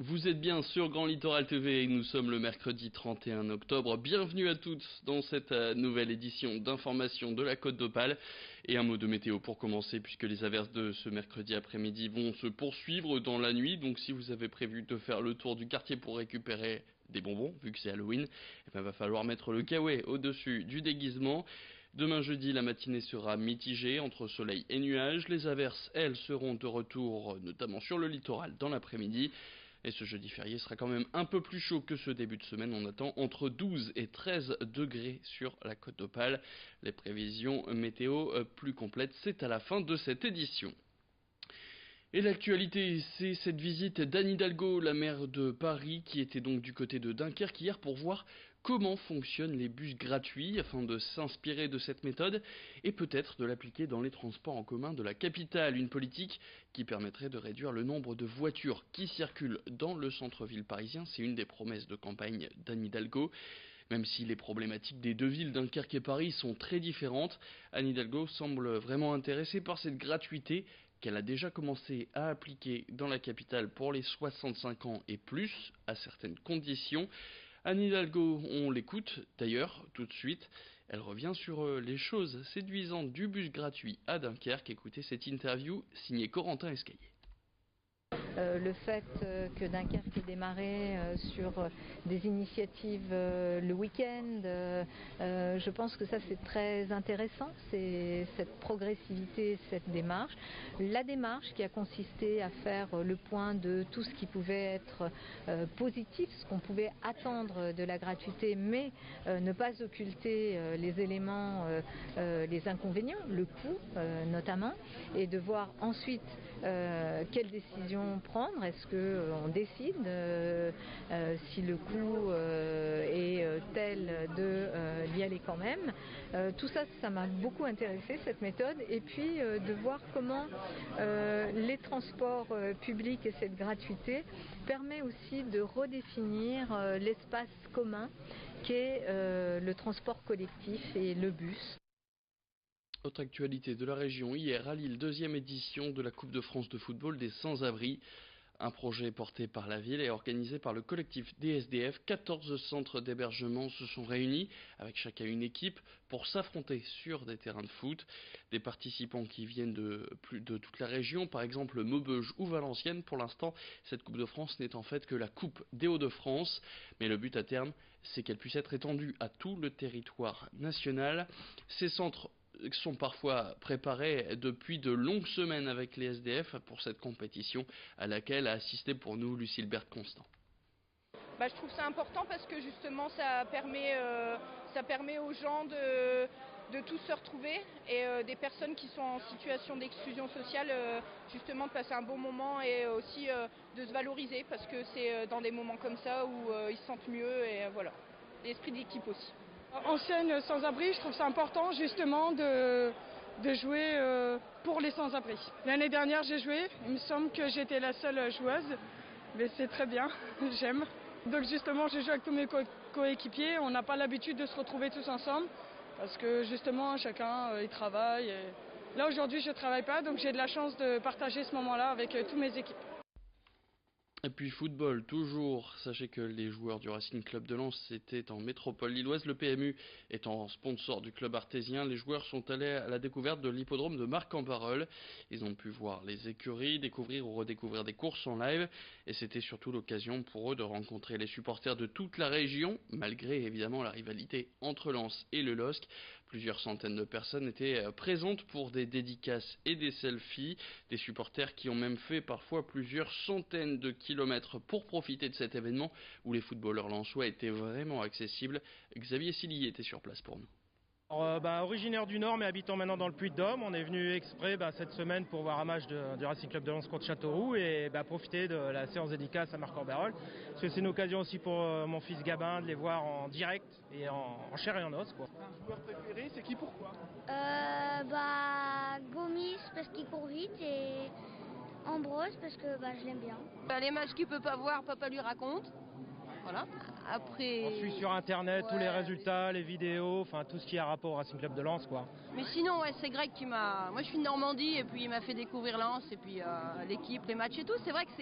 Vous êtes bien sur Grand Littoral TV et nous sommes le mercredi 31 octobre. Bienvenue à toutes dans cette nouvelle édition d'information de la Côte d'Opale. Et un mot de météo pour commencer puisque les averses de ce mercredi après-midi vont se poursuivre dans la nuit. Donc si vous avez prévu de faire le tour du quartier pour récupérer des bonbons, vu que c'est Halloween, il va falloir mettre le kawaii au-dessus du déguisement. Demain jeudi, la matinée sera mitigée entre soleil et nuages. Les averses, elles, seront de retour notamment sur le littoral dans l'après-midi. Et ce jeudi férié sera quand même un peu plus chaud que ce début de semaine. On attend entre 12 et 13 degrés sur la Côte d'Opale. Les prévisions météo plus complètes, c'est à la fin de cette édition. Et l'actualité, c'est cette visite d'Anne Hidalgo, la maire de Paris, qui était donc du côté de Dunkerque hier pour voir comment fonctionnent les bus gratuits afin de s'inspirer de cette méthode et peut-être de l'appliquer dans les transports en commun de la capitale. Une politique qui permettrait de réduire le nombre de voitures qui circulent dans le centre-ville parisien. C'est une des promesses de campagne d'Anne Hidalgo. Même si les problématiques des deux villes, Dunkerque et Paris, sont très différentes, Anne Hidalgo semble vraiment intéressée par cette gratuité qu'elle a déjà commencé à appliquer dans la capitale pour les 65 ans et plus, à certaines conditions. Anne Hidalgo, on l'écoute d'ailleurs tout de suite. Elle revient sur les choses séduisantes du bus gratuit à Dunkerque. Écoutez cette interview signée Corentin Escaillé. Le fait que Dunkerque ait démarré sur des initiatives le week-end, je pense que ça c'est très intéressant, c'est cette progressivité, cette démarche. La démarche qui a consisté à faire le point de tout ce qui pouvait être positif, ce qu'on pouvait attendre de la gratuité, mais ne pas occulter les éléments, les inconvénients, le coût notamment, et de voir ensuite quelles décisions prendre. Est-ce qu'on décide si le coût est tel d'y aller quand même. Tout ça, ça m'a beaucoup intéressé, cette méthode, et puis de voir comment les transports publics et cette gratuité permet aussi de redéfinir l'espace commun qu'est le transport collectif et le bus. Autre actualité de la région, hier à Lille, deuxième édition de la Coupe de France de football des sans-abri. Un projet porté par la ville et organisé par le collectif DSDF. 14 centres d'hébergement se sont réunis, avec chacun une équipe, pour s'affronter sur des terrains de foot. Des participants qui viennent de toute la région, par exemple Maubeuge ou Valenciennes. Pour l'instant, cette Coupe de France n'est en fait que la Coupe des Hauts-de-France. Mais le but à terme, c'est qu'elle puisse être étendue à tout le territoire national. Ces centres sont parfois préparés depuis de longues semaines avec les SDF pour cette compétition à laquelle a assisté pour nous Lucille Berthe-Constant. Je trouve ça important parce que justement ça permet aux gens de tous se retrouver et des personnes qui sont en situation d'exclusion sociale justement de passer un bon moment et aussi de se valoriser parce que c'est dans des moments comme ça où ils se sentent mieux et voilà, l'esprit d'équipe aussi. Ancienne sans-abri, je trouve ça important justement de jouer pour les sans-abri. L'année dernière j'ai joué, il me semble que j'étais la seule joueuse, mais c'est très bien, j'aime. Donc justement je joue avec tous mes coéquipiers, on n'a pas l'habitude de se retrouver tous ensemble, parce que justement chacun il travaille. Et là aujourd'hui je ne travaille pas, donc j'ai de la chance de partager ce moment-là avec tous mes équipes. Et puis football, toujours, sachez que les joueurs du Racing Club de Lens étaient en métropole lilloise, le PMU étant sponsor du club artésien. Les joueurs sont allés à la découverte de l'hippodrome de Marc-en-Barœul. Ils ont pu voir les écuries, découvrir ou redécouvrir des courses en live, et c'était surtout l'occasion pour eux de rencontrer les supporters de toute la région, malgré évidemment la rivalité entre Lens et le LOSC. Plusieurs centaines de personnes étaient présentes pour des dédicaces et des selfies, des supporters qui ont même fait parfois plusieurs centaines de kilomètres pour profiter de cet événement où les footballeurs lensois étaient vraiment accessibles. Xavier Silly était sur place pour nous. Originaire du Nord mais habitant maintenant dans le Puy-de-Dôme, on est venu exprès cette semaine pour voir un match du Racing Club de Lens contre Châteauroux et profiter de la séance dédicace à Marc-en-Barœul. Parce que c'est une occasion aussi pour mon fils Gabin de les voir en direct et en chair et en os. Un joueur préféré, c'est qui, pourquoi Gomis parce qu'il court vite et Ambrose parce que je l'aime bien. Les matchs qu'il peut pas voir, papa lui raconte. Voilà. Après, on suit sur internet tous les résultats, les vidéos, tout ce qui a rapport au Racing Club de Lens, quoi. Mais sinon, c'est Greg qui m'a. Moi, je suis de Normandie et puis il m'a fait découvrir Lens et puis l'équipe, les matchs et tout. C'est vrai que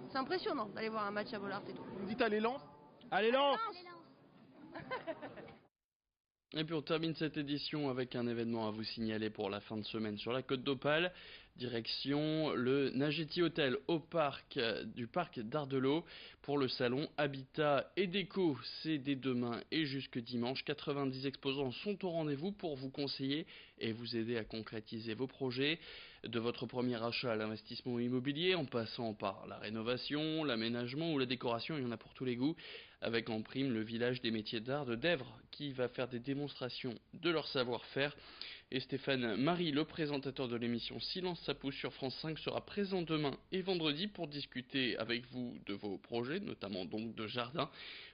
C'est impressionnant d'aller voir un match à Bollaert et tout. Vous me dites allez Lens. Allez Lens! Et puis on termine cette édition avec un événement à vous signaler pour la fin de semaine sur la Côte d'Opale. Direction le Nageti Hotel au parc du parc d'Ardelot pour le salon Habitat et Déco. C'est dès demain et jusque dimanche. 90 exposants sont au rendez-vous pour vous conseiller et vous aider à concrétiser vos projets. De votre premier achat à l'investissement immobilier, en passant par la rénovation, l'aménagement ou la décoration, il y en a pour tous les goûts. Avec en prime le village des métiers d'art de Dèvres qui va faire des démonstrations de leur savoir-faire. Et Stéphane Marie, le présentateur de l'émission Silence ça pousse sur France 5, sera présent demain et vendredi pour discuter avec vous de vos projets, notamment donc de jardin.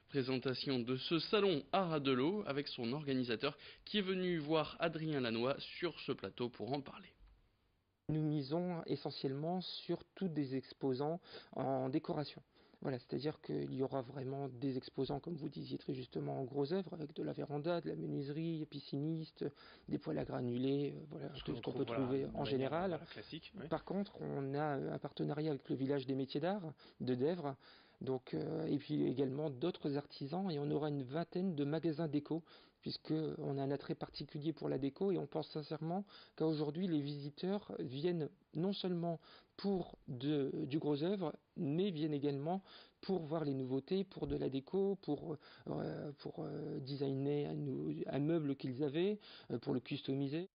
Présentation de ce salon à Radelot avec son organisateur qui est venu voir Adrien Lannoy sur ce plateau pour en parler. Nous misons essentiellement sur tous des exposants en décoration. Voilà, c'est-à-dire qu'il y aura vraiment des exposants, comme vous disiez très justement, en gros œuvres, avec de la véranda, de la menuiserie, pisciniste, des poêles à granulés, voilà, tout ce qu'on peut trouver en général. Classique, oui. Par contre, on a un partenariat avec le village des métiers d'art de Dèvres, donc, et puis également d'autres artisans, et on aura une vingtaine de magasins déco, puisqu'on a un attrait particulier pour la déco, et on pense sincèrement qu'aujourd'hui les visiteurs viennent non seulement pour du gros œuvre, mais viennent également pour voir les nouveautés, pour de la déco, pour designer un meuble qu'ils avaient, pour le customiser.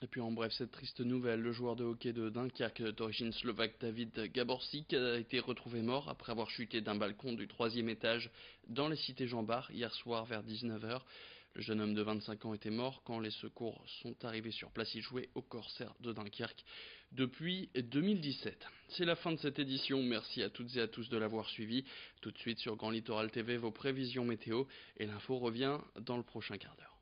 Et puis en bref, cette triste nouvelle, le joueur de hockey de Dunkerque d'origine slovaque David Gaborsik a été retrouvé mort après avoir chuté d'un balcon du 3e étage dans les cités Jean-Bart hier soir vers 19h. Le jeune homme de 25 ans était mort quand les secours sont arrivés sur place. Il jouait au Corsair de Dunkerque depuis 2017. C'est la fin de cette édition. Merci à toutes et à tous de l'avoir suivi. Tout de suite sur Grand Littoral TV, vos prévisions météo et l'info revient dans le prochain quart d'heure.